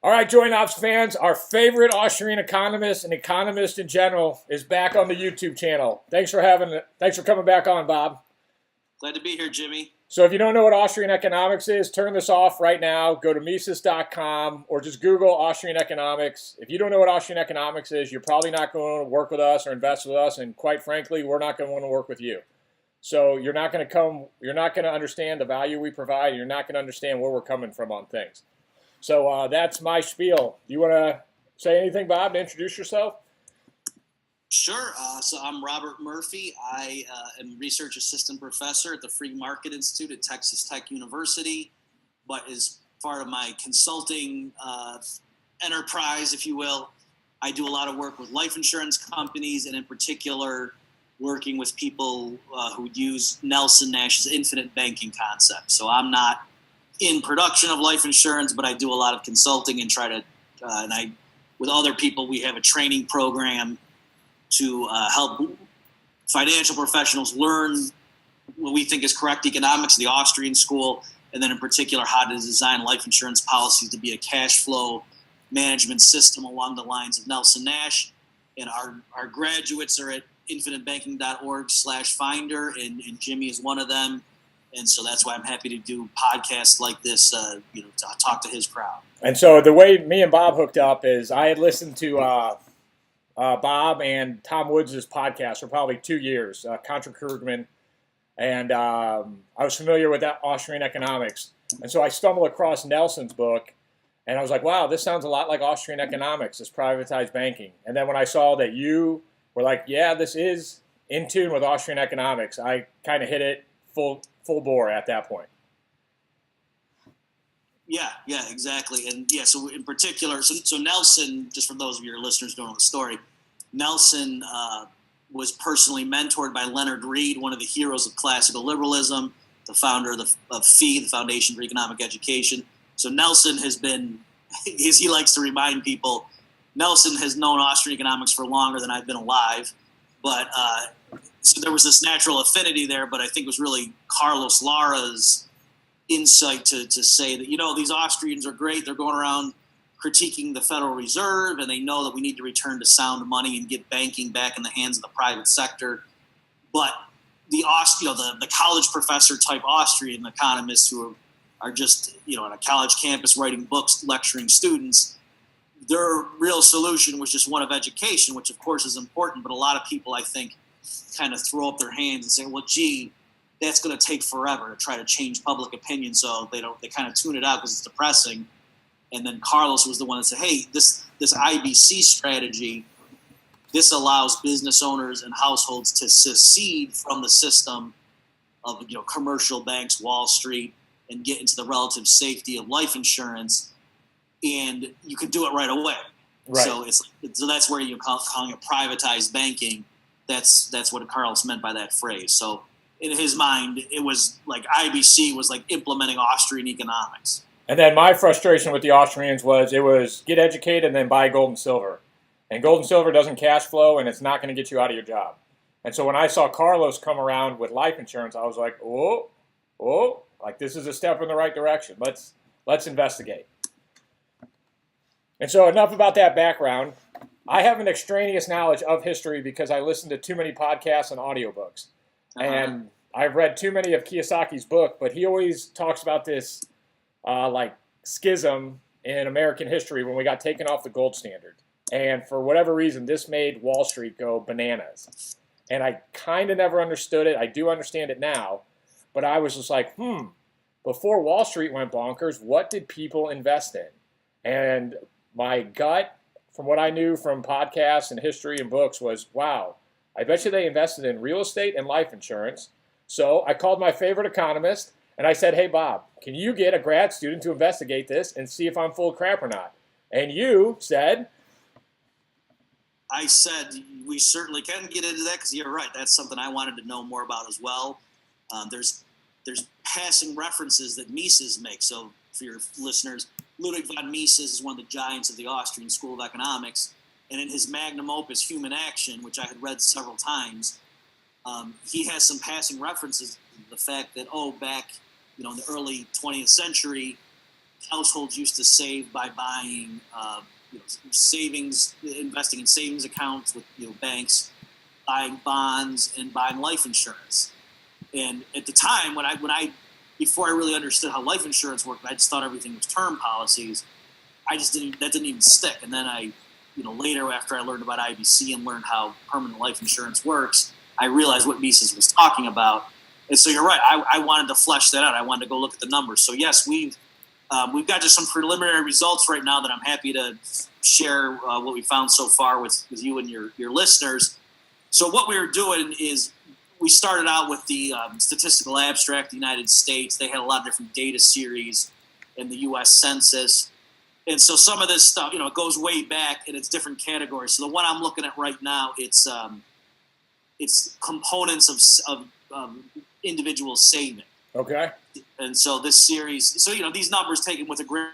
All right, Joint Ops fans, our favorite Austrian economist and economist in general is back on the YouTube channel. Thanks for coming back on, Bob. Glad to be here, Jimmy. So if you don't know what Austrian economics is, turn this off right now. Go to Mises.com or just Google Austrian economics. If you don't know what Austrian economics is, you're probably not going to work with us or invest with us, and quite frankly, we're not going to want to work with you. So you're not going to understand the value we provide, and you're not going to understand where we're coming from on things. So that's my spiel. Do you want to say anything, Bob, to introduce yourself? Sure. So I'm Robert Murphy. I am research assistant professor at the Free Market Institute at Texas Tech University. But as part of my consulting enterprise, if you will, I do a lot of work with life insurance companies, and in particular, working with people who use Nelson Nash's infinite banking concept. So I'm not in production of life insurance, but I do a lot of consulting and with other people, we have a training program to help financial professionals learn what we think is correct economics, the Austrian school, and then in particular, how to design life insurance policies to be a cash flow management system along the lines of Nelson Nash. And our graduates are at infinitebanking.org/finder, and Jimmy is one of them. And so that's why I'm happy to do podcasts like this, to talk to his crowd. And so the way me and Bob hooked up is I had listened to Bob and Tom Woods' podcast for probably 2 years, Contra Krugman, and I was familiar with that Austrian economics. And so I stumbled across Nelson's book, and I was like, wow, this sounds a lot like Austrian economics, this privatized banking. And then when I saw that you were like, yeah, this is in tune with Austrian economics, I kind of hit it full bore at that point. Yeah, exactly. And so in particular, so Nelson, just for those of your listeners who don't know the story, Nelson was personally mentored by Leonard Read, one of the heroes of classical liberalism, the founder of FEE, the Foundation for Economic Education. So Nelson has been, as he likes to remind people, Nelson has known Austrian economics for longer than I've been alive. But so there was this natural affinity there, but I think it was really Carlos Lara's insight to say that, these Austrians are great. They're going around critiquing the Federal Reserve, and they know that we need to return to sound money and get banking back in the hands of the private sector. But the college professor type Austrian economists who are just, on a college campus writing books, lecturing students, their real solution was just one of education, which of course is important. But a lot of people, I think, kind of throw up their hands and say, well, gee, that's going to take forever to try to change public opinion. So they kind of tune it out because it's depressing. And then Carlos was the one that said, hey, this IBC strategy, this allows business owners and households to secede from the system of, commercial banks, Wall Street, and get into the relative safety of life insurance. And you can do it right away. Right. So that's where you're calling it privatized banking. That's what Carlos meant by that phrase. So in his mind, it was like IBC was like implementing Austrian economics. And then my frustration with the Austrians was get educated and then buy gold and silver. And gold and silver doesn't cash flow, and it's not going to get you out of your job. And so when I saw Carlos come around with life insurance, I was like, oh, like this is a step in the right direction. Let's investigate. And so enough about that background. I have an extraneous knowledge of history because I listened to too many podcasts and audiobooks. And I've read too many of Kiyosaki's book, but he always talks about this schism in American history when we got taken off the gold standard. And for whatever reason, this made Wall Street go bananas. And I kind of never understood it. I do understand it now. But I was just like, before Wall Street went bonkers, what did people invest in? And my gut, from what I knew from podcasts and history and books, was, wow, I bet you they invested in real estate and life insurance. So I called my favorite economist, and I said, hey, Bob, can you get a grad student to investigate this and see if I'm full of crap or not? And you said? I said, we certainly can get into that because you're right. That's something I wanted to know more about as well. There's passing references that Mises makes. So for your listeners, Ludwig von Mises is one of the giants of the Austrian School of Economics. And in his magnum opus, Human Action, which I had read several times, he has some passing references to the fact that, back in the early 20th century, households used to save by buying savings, investing in savings accounts with banks, buying bonds, and buying life insurance. And at the time, when I before I really understood how life insurance worked, I just thought everything was term policies. That didn't even stick. And then later, after I learned about IBC and learned how permanent life insurance works, I realized what Mises was talking about. And so you're right. I wanted to flesh that out. I wanted to go look at the numbers. So yes, we've got just some preliminary results right now that I'm happy to share what we found so far with you and your listeners. So what we were doing is we started out with the Statistical Abstract of the United States. They had a lot of different data series in the U.S. Census. And so some of this stuff, it goes way back and it's different categories. So the one I'm looking at right now, it's components of individual saving. Okay. And so this series, these numbers taken with a grain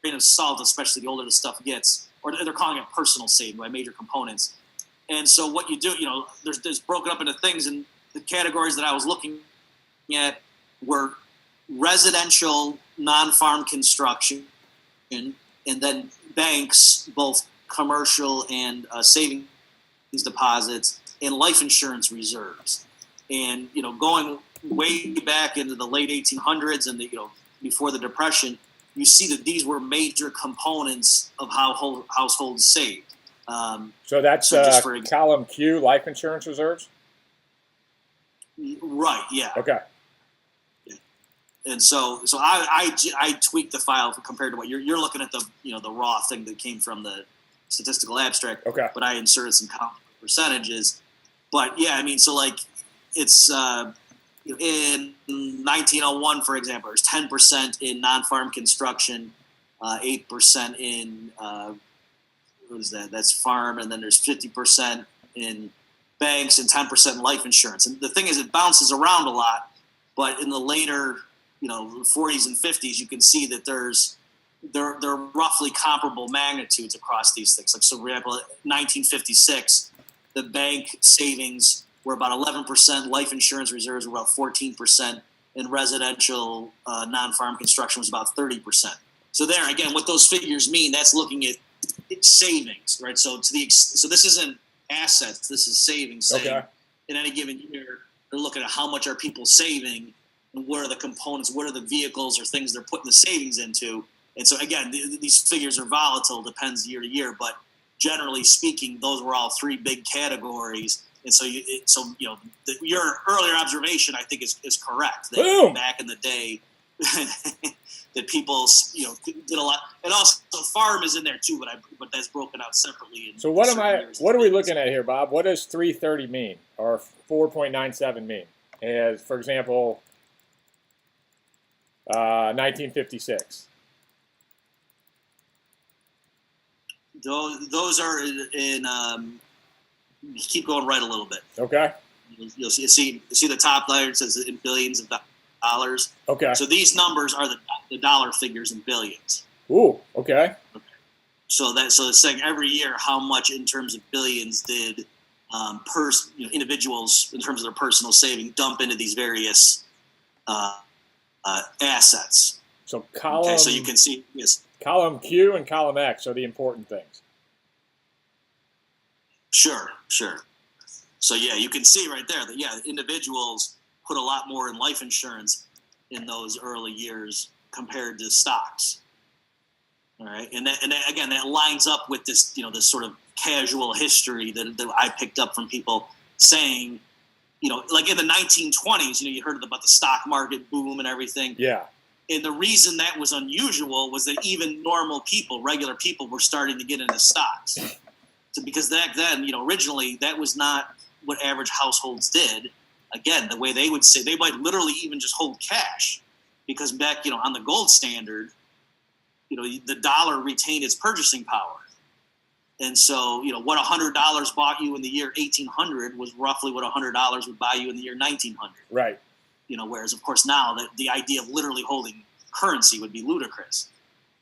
of salt, especially the older the stuff gets, or they're calling it personal saving by major components. And so what you do, there's broken up into things, and the categories that I was looking at were residential non-farm construction, and then banks, both commercial and savings deposits, and life insurance reserves. And going way back into the late 1800s and before the Depression, you see that these were major components of how households saved. So that's column Q, life insurance reserves? Right, yeah. Okay. And so I tweaked the file compared to what you're looking at, the raw thing that came from the Statistical Abstract. Okay. But I inserted some percentages. But yeah, it's in 1901, for example, there's 10% in non-farm construction, 8% in what is that? That's farm, and then there's 50% in banks and 10% in life insurance. And the thing is, it bounces around a lot. But in the later, 40s and 50s, you can see that they're roughly comparable magnitudes across these things. Like, so for example, 1956, the bank savings were about 11%, life insurance reserves were about 14%, and residential non-farm construction was about 30%. So there, again, what those figures mean, that's looking at savings, right? So so this isn't assets, this is savings. Okay. In any given year, they're looking at how much are people saving, and what are the components, what are the vehicles or things they're putting the savings into. And so again, these figures are volatile, depends year to year, but generally speaking, those were all three big categories. And so, your earlier observation, I think, is correct. That Boom! Back in the day, that people, did a lot, and also farm is in there too, but that's broken out separately. So what are we looking at here, Bob? What does 330 mean, or 4.97 mean? As for example, 1956. Those are in keep going right a little bit. Okay. You'll see the top line. It says in billions of dollars. Okay. So these numbers are the dollar figures in billions. Ooh. Okay. So it's saying every year how much in terms of billions did individuals in terms of their personal saving dump into these various assets. So column. Okay, so you can see yes. Column Q and column X are the important things. Sure. So yeah, you can see right there that individuals put a lot more in life insurance in those early years compared to stocks. All right, and that again, that lines up with this this sort of casual history that I picked up from people saying, like in the 1920s, you heard about the stock market boom and everything. Yeah. And the reason that was unusual was that even normal people, regular people, were starting to get into stocks. So because back then, originally that was not what average households did. Again, the way they would say, they might literally even just hold cash, because back, on the gold standard, the dollar retained its purchasing power. And so, what $100 bought you in the year 1800 was roughly what $100 would buy you in the year 1900. Right. Whereas of course now the idea of literally holding currency would be ludicrous.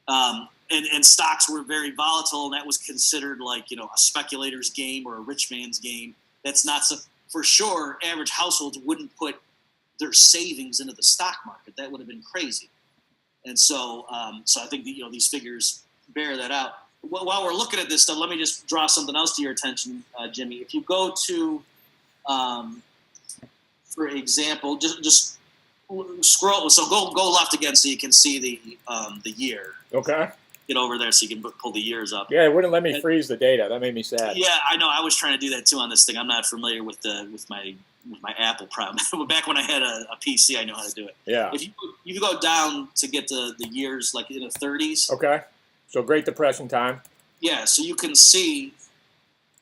And stocks were very volatile, and that was considered like, a speculator's game or a rich man's game. That's not so, for sure, average households wouldn't put their savings into the stock market. That would have been crazy. And so I think that, these figures bear that out. While we're looking at this stuff, let me just draw something else to your attention, Jimmy. If you go to, for example, just scroll. So go left again so you can see the year. Okay. Get over there so you can pull the years up. Yeah, it wouldn't let me freeze the data. That made me sad. Yeah, I know. I was trying to do that too on this thing. I'm not familiar with my Apple problem. Back when I had a PC, I know how to do it. Yeah. If you go down to get the years like in the 30s. Okay. So Great Depression time. Yeah, so you can see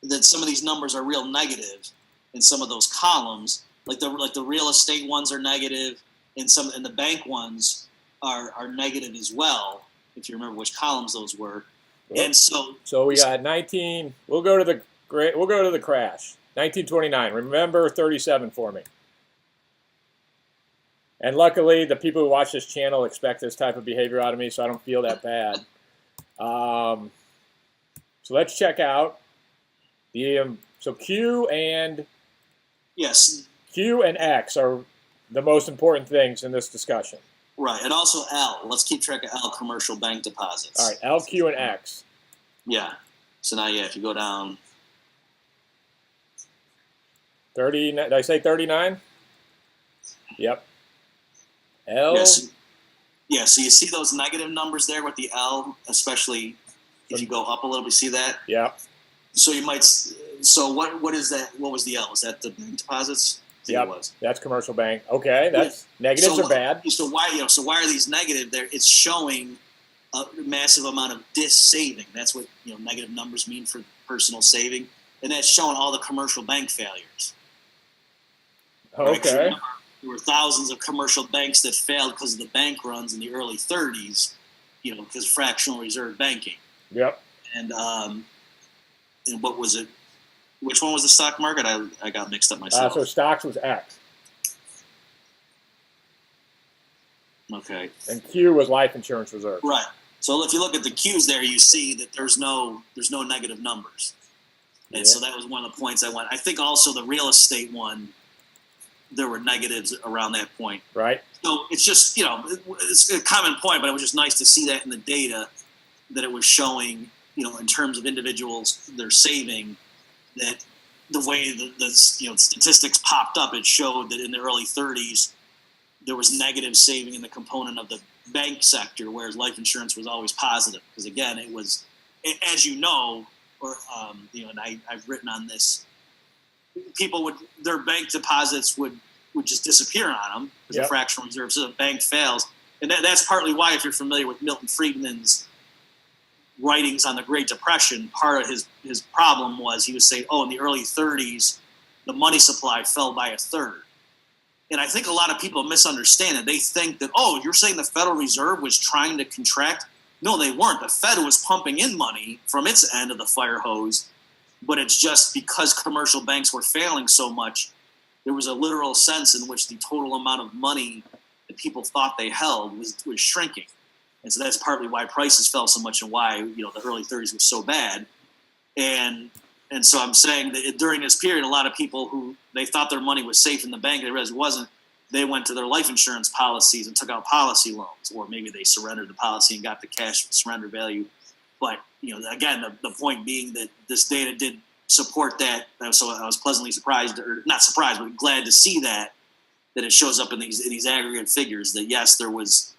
that some of these numbers are real negative in some of those columns. Like the real estate ones are negative, and the bank ones are negative as well. If you remember which columns those were. Yep. And so we got 19. We'll go to the crash. 1929. Remember 37 for me. And luckily, the people who watch this channel expect this type of behavior out of me, so I don't feel that bad. So let's check out the so Q and X are the most important things in this discussion. Right, and also L. Let's keep track of L, commercial bank deposits. All right, L, Q, and X. Yeah. So now, if you go down 30. Did I say 39? Yep. L. Yes. Yeah. So you see those negative numbers there with the L, especially if you go up a little bit. See that? Yeah. So you might. So what is that? What was the L? Is that the bank deposits? Yeah, that's commercial bank. Okay, that's negatives are bad. So why why are these negative? There, it's showing a massive amount of dis-saving. That's what negative numbers mean for personal saving, and that's showing all the commercial bank failures. Okay. Right? There were thousands of commercial banks that failed because of the bank runs in the early 30s. Because of fractional reserve banking. Yep. And what was it? Which one was the stock market? I got mixed up myself. So stocks was X. Okay. And Q was life insurance reserve. Right. So if you look at the Qs there, you see that there's no negative numbers. And so that was one of the points I went. I think also the real estate one, there were negatives around that point. Right. So it's just, it's a common point, but it was just nice to see that in the data that it was showing, in terms of individuals, their saving, that the way the statistics popped up, it showed that in the early 30s, there was negative saving in the component of the bank sector, whereas life insurance was always positive. Because again, it was, as and I've written on this, people their bank deposits would just disappear on them because the fractional reserve. So the bank fails. And that's partly why, if you're familiar with Milton Friedman's writings on the Great Depression, part of his problem was he was saying, in the early 30s, the money supply fell by a third. And I think a lot of people misunderstand it. They think that, you're saying the Federal Reserve was trying to contract? No, they weren't. The Fed was pumping in money from its end of the fire hose, but it's just because commercial banks were failing so much, there was a literal sense in which the total amount of money that people thought they held was shrinking. And so that's partly why prices fell so much and why, the early 30s was so bad. And so I'm saying that during this period, a lot of people who they thought their money was safe in the bank, they realized it wasn't. They went to their life insurance policies and took out policy loans, or maybe they surrendered the policy and got the cash surrender value. But, again, the point being that this data did support that. So I was pleasantly surprised, or not surprised, but glad to see that it shows up in these aggregate figures that, yes, there was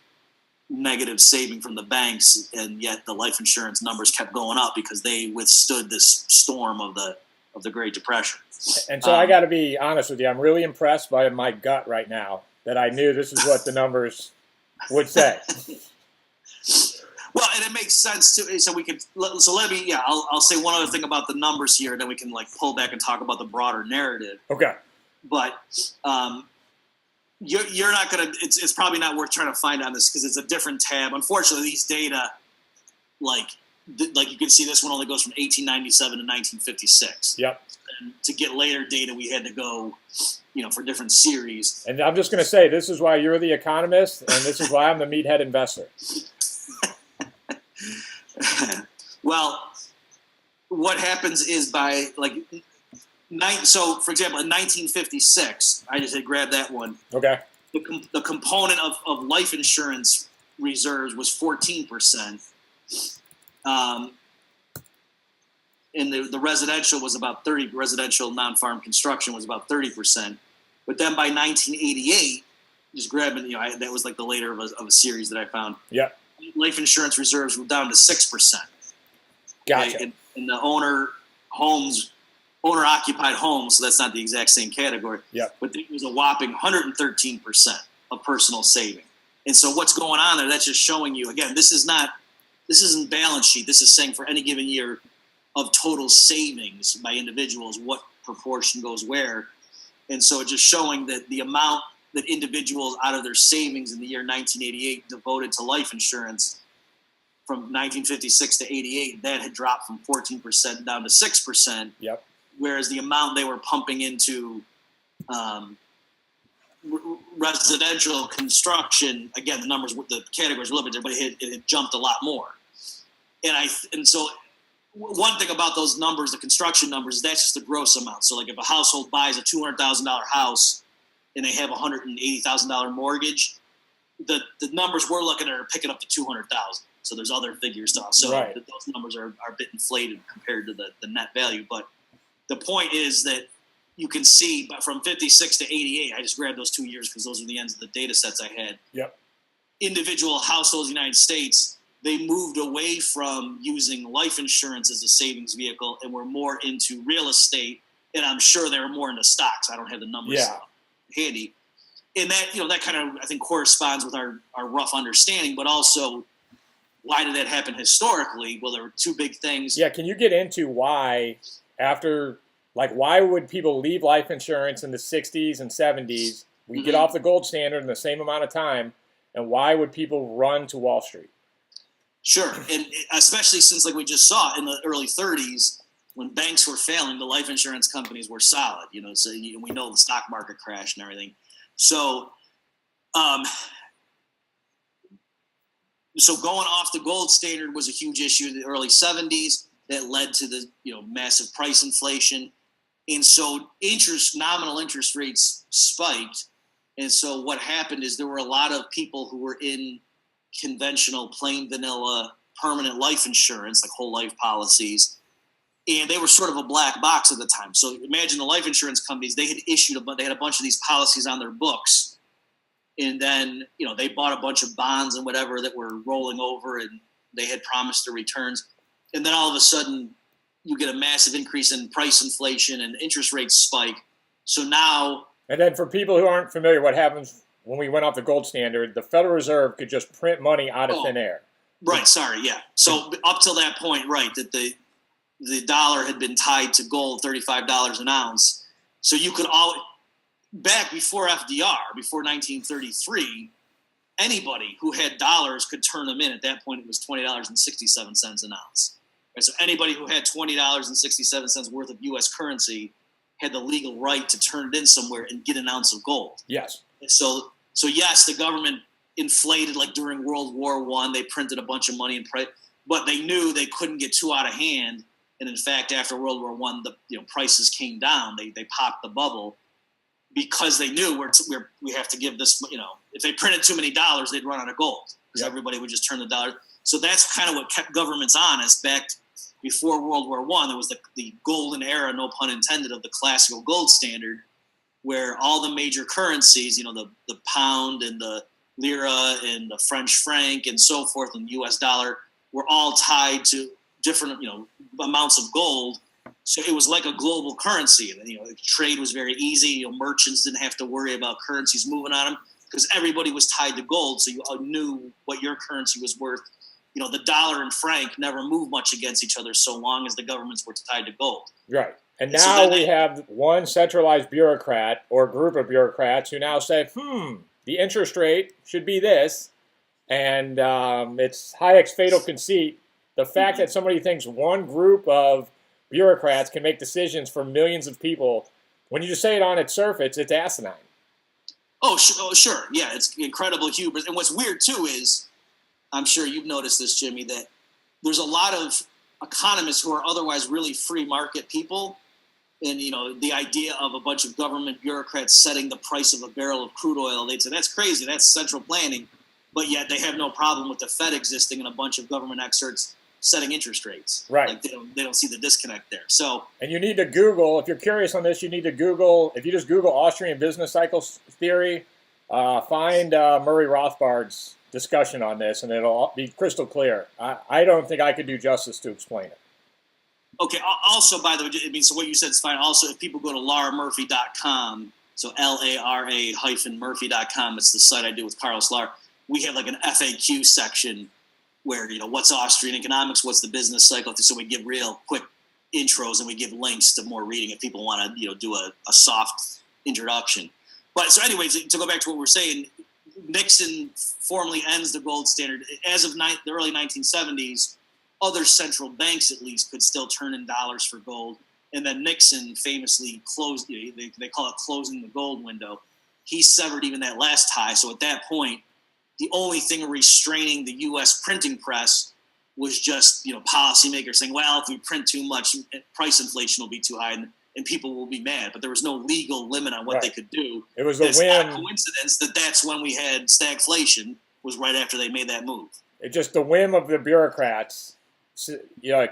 negative saving from the banks, and yet the life insurance numbers kept going up because they withstood this storm of the Great Depression. And so I got to be honest with you, I'm really impressed by my gut right now that I knew this is what the numbers would say. Well, and it makes sense too. So let me I'll say one other thing about the numbers here, and then we can pull back and talk about the broader narrative. Okay. But you're not gonna. It's probably not worth trying to find on this because it's a different tab. Unfortunately, these data, like you can see, this one only goes from 1897 to 1956. Yep. And to get later data, we had to go, for different series. And I'm just going to say, this is why you're the economist, and this is why I'm the meathead investor. Well, what happens is by so for example, in 1956, I just had grabbed that one. Okay. The component of life insurance reserves was 14%. And the residential was about 30. Residential non-farm construction was about 30%. But then by 1988, just grabbing, that was like the later of a series that I found. Yeah. Life insurance reserves were down to 6%. Gotcha. Okay? And the owner-occupied homes, so that's not the exact same category. Yeah. But it was a whopping 113% of personal saving. And so what's going on there? That's just showing you, again, this isn't balance sheet. This is saying for any given year of total savings by individuals, what proportion goes where. And so it's just showing that the amount that individuals out of their savings in the year 1988 devoted to life insurance from 1956 to 88, that had dropped from 14% down to 6%. Yep. Whereas the amount they were pumping into residential construction, again, the categories were a little bit different, but it had jumped a lot more. And so one thing about those numbers, the construction numbers, that's just the gross amount. So like if a household buys a $200,000 house and they have a $180,000 mortgage, the numbers we're looking at are picking up to 200,000. So there's other figures to us. So right. Those numbers are a bit inflated compared to the net value. But the point is that you can see from 56 to 88, I just grabbed those 2 years because those are the ends of the data sets I had. Yep. Individual households in the United States, they moved away from using life insurance as a savings vehicle and were more into real estate. And I'm sure they were more into stocks. I don't have the numbers handy. And that kind of, I think, corresponds with our rough understanding, but also why did that happen historically? Well, there were two big things. Yeah, can you get into why why would people leave life insurance in the 60s and 70s? We get off the gold standard in the same amount of time, and why would people run to Wall Street? Sure, and especially since, like we just saw, in the early 30s, when banks were failing, the life insurance companies were solid. So we know the stock market crashed and everything. So, so going off the gold standard was a huge issue in the early 70s that led to the massive price inflation, and so nominal interest rates spiked. And so what happened is there were a lot of people who were in conventional, plain vanilla, permanent life insurance, like whole life policies, and they were sort of a black box at the time. So imagine the life insurance companies, they had a bunch of these policies on their books, and then they bought a bunch of bonds and whatever that were rolling over, and they had promised the returns, and then all of a sudden you get a massive increase in price inflation and interest rates spike. So now, and then for people who aren't familiar, what happens when we went off the gold standard, the Federal Reserve could just print money out of thin air. Right. Sorry. Yeah. So up till that point, right, that the dollar had been tied to gold, $35 an ounce. So you could back before FDR, before 1933, anybody who had dollars could turn them in. At that point, it was $20.67 an ounce. Right? So anybody who had $20.67 worth of U.S. currency had the legal right to turn it in somewhere and get an ounce of gold. Yes. So yes, the government inflated, like during World War I, they printed a bunch of money and but they knew they couldn't get too out of hand. And in fact, after World War I, the prices came down. They popped the bubble because they knew we have to give this. If they printed too many dollars, they'd run out of gold because everybody would just turn the dollar. So that's kind of what kept governments honest back before World War I. There was the golden era, no pun intended, of the classical gold standard, where all the major currencies, the pound and the lira and the French franc and so forth and the U.S. dollar were all tied to different, amounts of gold. So it was like a global currency. And, trade was very easy. Merchants didn't have to worry about currencies moving on them because everybody was tied to gold. So you knew what your currency was worth. The dollar and franc never moved much against each other so long as the governments were tied to gold. Right. And now we have one centralized bureaucrat or group of bureaucrats who now say, the interest rate should be this, and it's Hayek's fatal conceit. The fact that somebody thinks one group of bureaucrats can make decisions for millions of people, when you just say it on its surface, it's asinine. Oh, sure. Yeah, it's incredible hubris. And what's weird, too, is, I'm sure you've noticed this, Jimmy, that there's a lot of economists who are otherwise really free market people. And, the idea of a bunch of government bureaucrats setting the price of a barrel of crude oil, they'd say, that's crazy. That's central planning. but yet they have no problem with the Fed existing and a bunch of government experts setting interest rates. Right. Like they don't see the disconnect there. So, and you need to Google, if you're curious on this, you need to Google, if you just Google Austrian business cycle theory, find Murray Rothbard's discussion on this, and it'll be crystal clear. I don't think I could do justice to explain it. Okay. Also, by the way, I mean, so what you said is fine. Also, if people go to laramurphy.com, so LARA-Murphy.com, it's the site I do with Carlos Lar. We have like an FAQ section where, what's Austrian economics, what's the business cycle. So we give real quick intros and we give links to more reading if people want to, do a soft introduction. But so anyways, to go back to what we're saying, Nixon formally ends the gold standard. As of the early 1970s, other central banks at least could still turn in dollars for gold. And then Nixon famously closed, they call it closing the gold window. He severed even that last tie. So at that point, the only thing restraining the U.S. printing press was just, policymakers saying, well, if we print too much, price inflation will be too high and people will be mad. But there was no legal limit on what they could do. It was a It's whim. not a coincidence that's when we had stagflation, was right after they made that move. It's just the whim of the bureaucrats,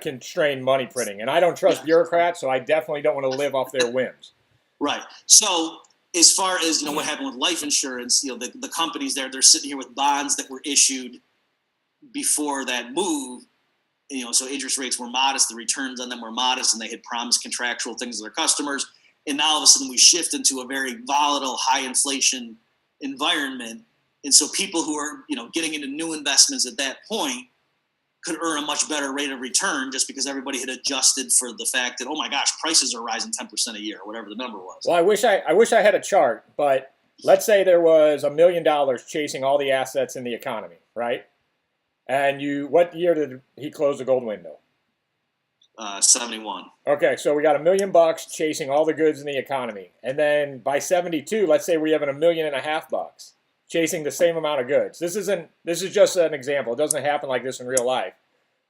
constrain money printing. And I don't trust bureaucrats, so I definitely don't want to live off their whims. Right. So as far as, what happened with life insurance, the companies they're sitting here with bonds that were issued before that move, so interest rates were modest, the returns on them were modest, and they had promised contractual things to their customers. And now all of a sudden we shift into a very volatile, high inflation environment. And so people who are, getting into new investments at that point could earn a much better rate of return just because everybody had adjusted for the fact that, oh my gosh, prices are rising 10% a year, or whatever the number was. Well, I wish I had a chart, but let's say there was $1 million chasing all the assets in the economy, right? And what year did he close the gold window? 71. Okay, so we got $1 million chasing all the goods in the economy. And then by 72, let's say we're having $1.5 million chasing the same amount of goods. This is just an example. It doesn't happen like this in real life.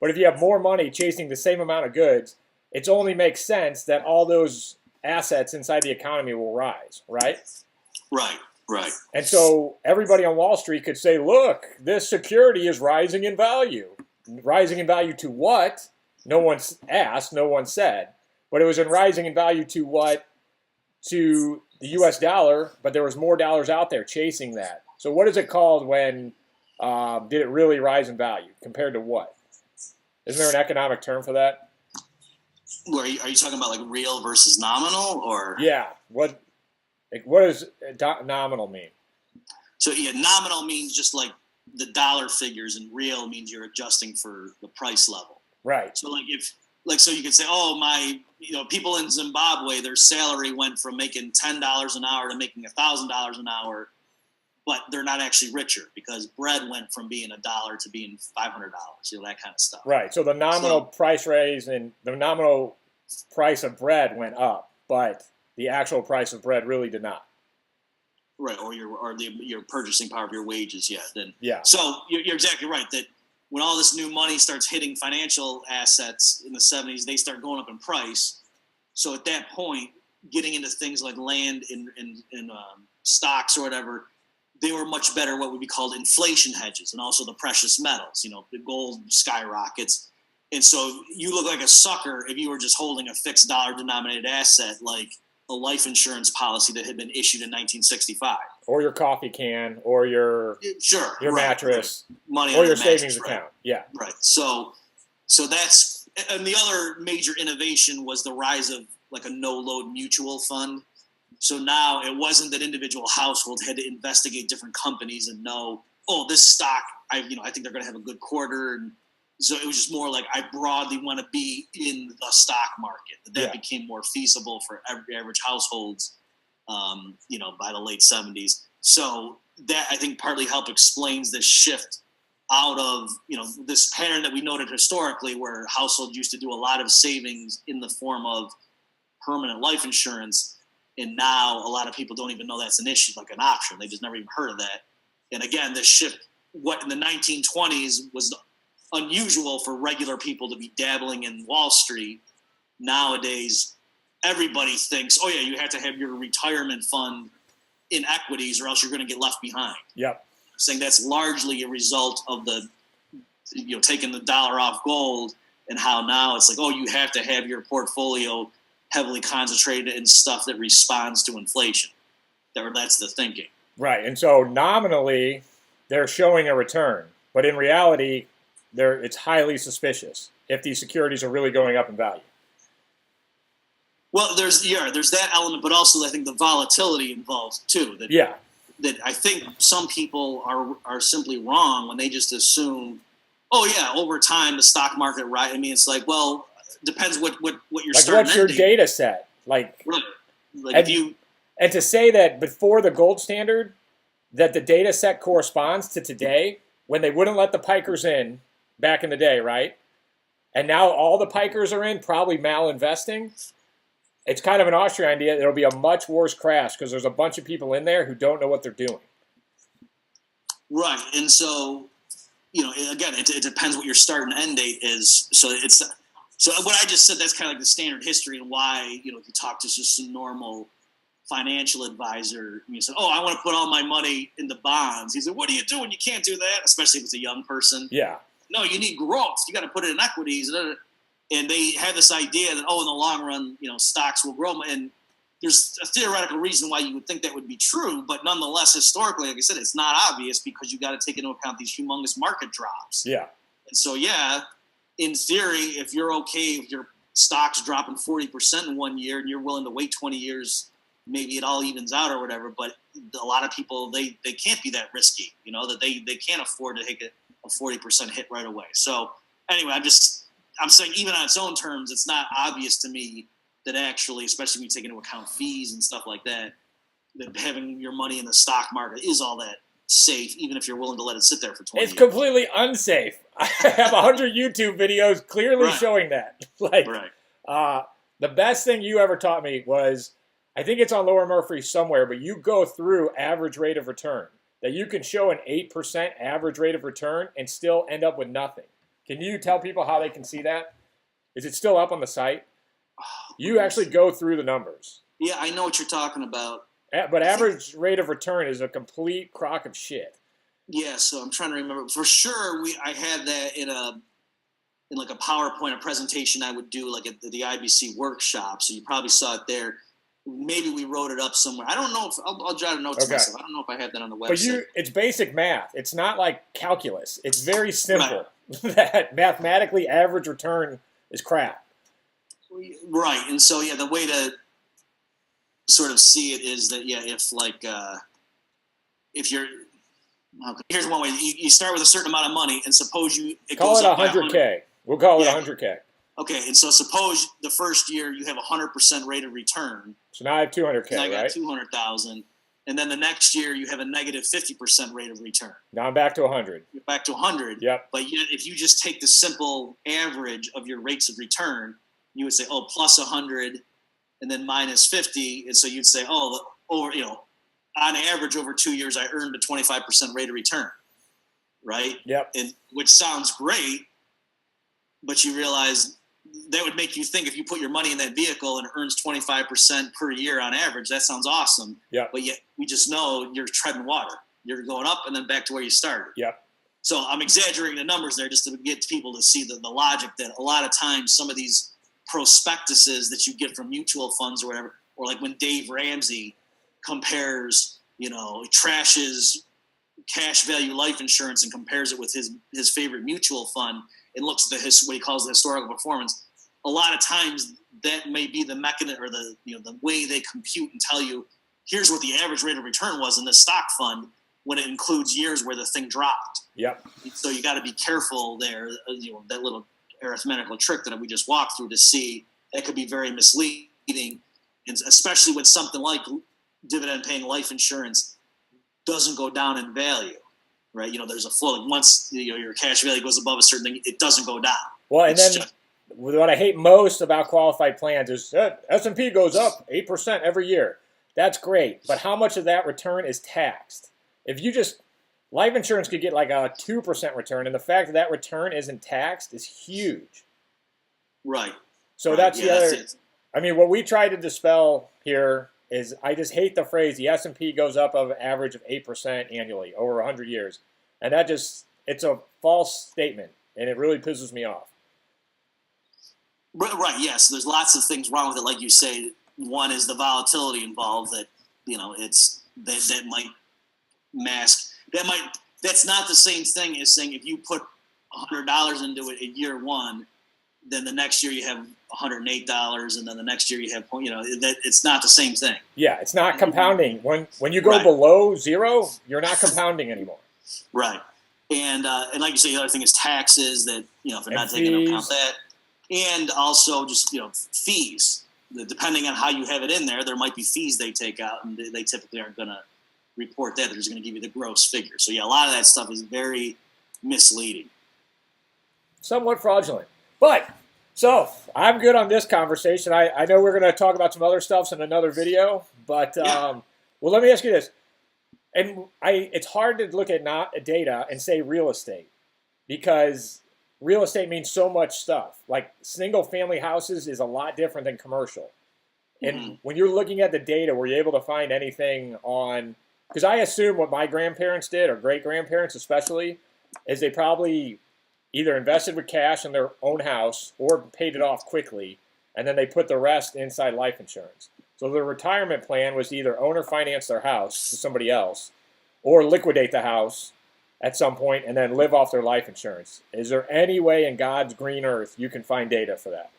But if you have more money chasing the same amount of goods, it only makes sense that all those assets inside the economy will rise, right? Right. And so everybody on Wall Street could say, look, this security is rising in value. Rising in value to what? No one asked, no one said. But it was rising in value to what? To the U.S. dollar, but there was more dollars out there chasing that. So what is it called when did it really rise in value? Compared to what? Isn't there an economic term for that? Are you talking about like real versus nominal, or? Yeah. What does nominal mean? So nominal means just like the dollar figures, and real means you're adjusting for the price level. Right. So so you could say, oh, people in Zimbabwe, their salary went from making $10 an hour to making $1,000 an hour, but they're not actually richer because bread went from being $1 to being $500, that kind of stuff. Right. So the nominal price raise and the nominal price of bread went up, but the actual price of bread really did not. Right. Or your purchasing power of your wages. Yeah. Yeah. So you're exactly right that when all this new money starts hitting financial assets in the 70s, they start going up in price. So at that point, getting into things like land and stocks or whatever, they were much better what would be called inflation hedges, and also the precious metals. The gold skyrockets. And so you look like a sucker if you were just holding a fixed dollar-denominated asset like a life insurance policy that had been issued in 1965. Or your coffee can, or your mattress, money, or your savings account. Right. Yeah. Right. So that's, and the other major innovation was the rise of like a no-load mutual fund. So now it wasn't that individual households had to investigate different companies and know, oh, this stock, I think they're going to have a good quarter. And so it was just more like, I broadly want to be in the stock market. That became more feasible for average households, by the late 70s. So that, I think, partly helped explains this shift out of, this pattern that we noted historically where households used to do a lot of savings in the form of permanent life insurance. And now a lot of people don't even know that's an issue, like an option. They just never even heard of that. And again, this shift, what in the 1920s was unusual for regular people to be dabbling in Wall Street. Nowadays, everybody thinks, oh yeah, you have to have your retirement fund in equities or else you're going to get left behind. Yep. saying that's largely a result of the, taking the dollar off gold, and how now it's like, oh, you have to have your portfolio heavily concentrated in stuff that responds to inflation. That's the thinking. Right, and so nominally they're showing a return, but in reality, it's highly suspicious if these securities are really going up in value. Well, there's that element, but also I think the volatility involved too. That I think some people are simply wrong when they just assume, oh yeah, over time the stock market, right? I mean, it's like, well, depends what you're starting. What's your data set like? Right. And to say that before the gold standard, that the data set corresponds to today, when they wouldn't let the pikers in back in the day, right? And now all the pikers are in, probably malinvesting. It's kind of an Austrian idea. It'll be a much worse crash because there's a bunch of people in there who don't know what they're doing. Right, and so again, it depends what your start and end date is. So what I just said, that's kind of like the standard history, and why if you talk to just a normal financial advisor, and you say, "Oh, I want to put all my money into bonds." He said, "What are you doing? You can't do that," especially if it's a young person. Yeah. No, you need growth. You got to put it in equities. And they have this idea that, in the long run, stocks will grow. And there's a theoretical reason why you would think that would be true. But nonetheless, historically, like I said, it's not obvious because you got to take into account these humongous market drops. Yeah. And so, in theory, if you're okay with your stocks dropping 40% in 1 year and you're willing to wait 20 years, maybe it all evens out or whatever. But a lot of people, they can't be that risky, that they can't afford to take a 40% hit right away. So anyway, I'm saying even on its own terms, it's not obvious to me that actually, especially when you take into account fees and stuff like that having your money in the stock market is all that safe, even if you're willing to let it sit there for 20 years. It's completely unsafe. I have 100 YouTube videos clearly showing that. The best thing you ever taught me was, I think it's on Lower Murphy somewhere, but you go through average rate of return. That you can show an 8% average rate of return and still end up with nothing. Can you tell people how they can see that? Is it still up on the site? You actually go through the numbers. Yeah, I know what you're talking about. But average rate of return is a complete crock of shit. Yeah, so I'm trying to remember. For sure, I had that in like a PowerPoint, a presentation I would do like at the IBC workshop. So you probably saw it there. Maybe we wrote it up somewhere. I don't know if I'll jot a note to myself. I don't know if I have that on the website. But it's basic math. It's not like calculus. It's very simple. Right. That mathematically average return is crap. Right. And so, the way to sort of see it is that, if you're, here's one way. You start with a certain amount of money, and suppose call it 100K. We'll call it 100K. Okay, and so suppose the first year you have 100% rate of return. So now I have 200K, now I got right? 200,000, and then the next year you have a negative 50% rate of return. Now I'm back to 100. You're back to 100. Yep. But yet, if you just take the simple average of your rates of return, you would say, oh, plus 100, and then minus 50, and so you'd say, oh, over on average over 2 years I earned a 25% rate of return, right? Yep. And which sounds great, but you realize that would make you think if you put your money in that vehicle and it earns 25% per year on average, that sounds awesome. Yeah. But yet we just know you're treading water. You're going up and then back to where you started. Yeah. So I'm exaggerating the numbers there just to get people to see the logic that a lot of times some of these prospectuses that you get from mutual funds or whatever, or like when Dave Ramsey compares, trashes cash value life insurance and compares it with his favorite mutual fund and looks at what he calls the historical performance. A lot of times that may be the mechanism or the way they compute and tell you, here's what the average rate of return was in the stock fund when it includes years where the thing dropped. Yep. So you got to be careful there. That little arithmetical trick that we just walked through to see that could be very misleading, and especially with something like dividend-paying life insurance doesn't go down in value. Right, there's a flow. Like once your cash value goes above a certain thing, it doesn't go down. Well, and then what I hate most about qualified plans is S&P goes up 8% every year. That's great, but how much of that return is taxed? If you life insurance could get like a 2% return, and the fact that return isn't taxed is huge. Right. So that's the other. I mean, what we try to dispel here is I just hate the phrase the S&P goes up of an average of 8% annually over 100 years. And that just, it's a false statement, and it really pisses me off. Right, yes. There's lots of things wrong with it. Like you say, one is the volatility involved that, that might mask, that's not the same thing as saying if you put $100 into it in year one, then the next year you have $108, and then the next year you have, that it's not the same thing. Yeah, it's not compounding. When you go below zero, you're not compounding anymore. Right. And like you say, the other thing is taxes that, if they're not taking into account that. And also just, fees. Depending on how you have it in there, there might be fees they take out, and they typically aren't going to report that. They're just going to give you the gross figure. So, yeah, a lot of that stuff is very misleading. Somewhat fraudulent. But, so, I'm good on this conversation. I know we're going to talk about some other stuff in another video. But, well, let me ask you this. And it's hard to look at data and say real estate, because real estate means so much stuff. Like single-family houses is a lot different than commercial. And when you're looking at the data, were you able to find anything on – because I assume what my grandparents did, or great-grandparents especially, is they probably either invested with cash in their own house or paid it off quickly, and then they put the rest inside life insurance. So their retirement plan was to either own or finance their house to somebody else, or liquidate the house at some point and then live off their life insurance. Is there any way in God's green earth you can find data for that?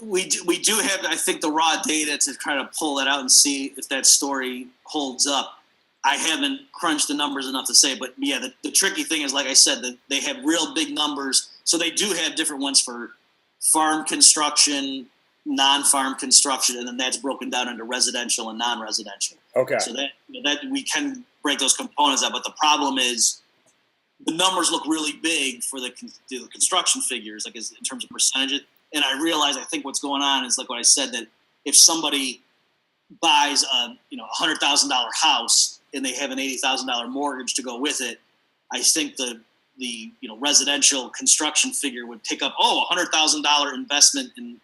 We do have, I think, the raw data to kind of pull that out and see if that story holds up. I haven't crunched the numbers enough to say, but yeah, the tricky thing is, like I said, that they have real big numbers. So they do have different ones for farm construction, non-farm construction, and then that's broken down into residential and non-residential. Okay. So that we can break those components out, but the problem is the numbers look really big for the construction figures, like in terms of percentages. And I realize, I think what's going on is like what I said, that if somebody buys a $100,000 house and they have an $80,000 mortgage to go with it, I think the residential construction figure would pick up $100,000 investment in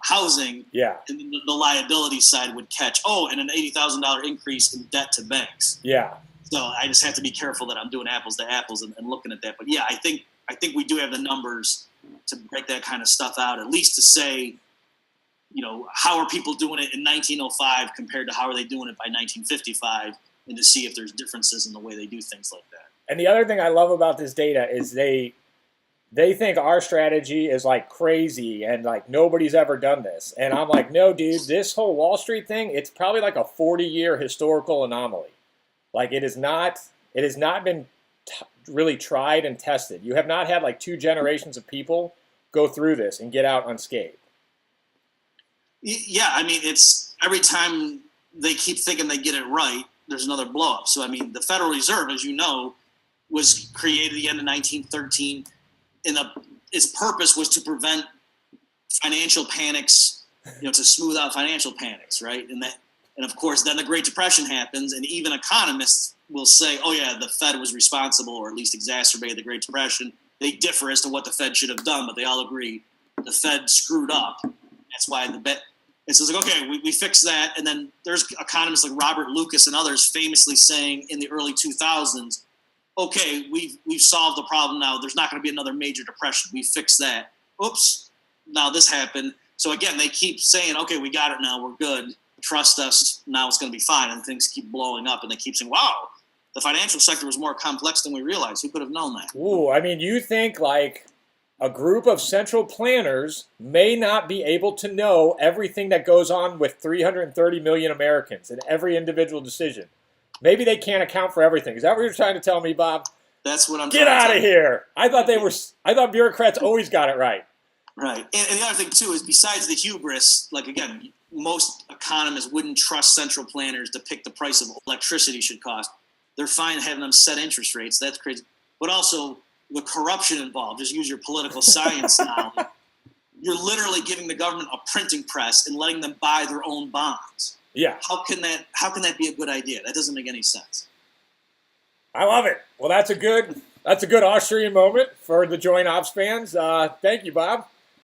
housing. Yeah. And the liability side would catch and an $80,000 increase in debt to banks. Yeah. So I just have to be careful that I'm doing apples to apples and looking at that. But yeah, I think we do have the numbers to break that kind of stuff out, at least to say, how are people doing it in 1905 compared to how are they doing it by 1955, and to see if there's differences in the way they do things like that. And the other thing I love about this data is they think our strategy is like crazy and like nobody's ever done this. And I'm like, no, dude, this whole Wall Street thing, it's probably like a 40-year historical anomaly. Like it has not been really tried and tested. You have not had like 2 generations of people go through this and get out unscathed. Yeah, I mean, it's every time they keep thinking they get it right, there's another blow up. So, I mean, the Federal Reserve, as you know, was created at the end of 1913, and its purpose was to prevent financial panics, to smooth out financial panics, right? And of course, then the Great Depression happens, and even economists will say, the Fed was responsible, or at least exacerbated the Great Depression. They differ as to what the Fed should have done, but they all agree the Fed screwed up. That's why it's like, okay, we fixed that. And then there's economists like Robert Lucas and others famously saying in the early 2000s, okay, we've solved the problem now. There's not going to be another major depression. We fixed that. Oops, now this happened. So again, they keep saying, okay, we got it now. We're good. Trust us. Now it's going to be fine. And things keep blowing up, and they keep saying, wow, the financial sector was more complex than we realized. Who could have known that? Ooh, I mean, you think like a group of central planners may not be able to know everything that goes on with 330 million Americans and every individual decision. Maybe they can't account for everything. Is that what you're trying to tell me, Bob? That's what I'm Get out of here. I thought bureaucrats always got it right. Right. And the other thing, too, is besides the hubris, like, again, most economists wouldn't trust central planners to pick the price of electricity should cost. They're fine having them set interest rates. That's crazy. But also the corruption involved. Just use your political science now. You're literally giving the government a printing press and letting them buy their own bonds. Yeah. How can that be a good idea? That doesn't make any sense. I love it. Well, that's a good Austrian moment for the Joint Ops fans. Thank you, Bob.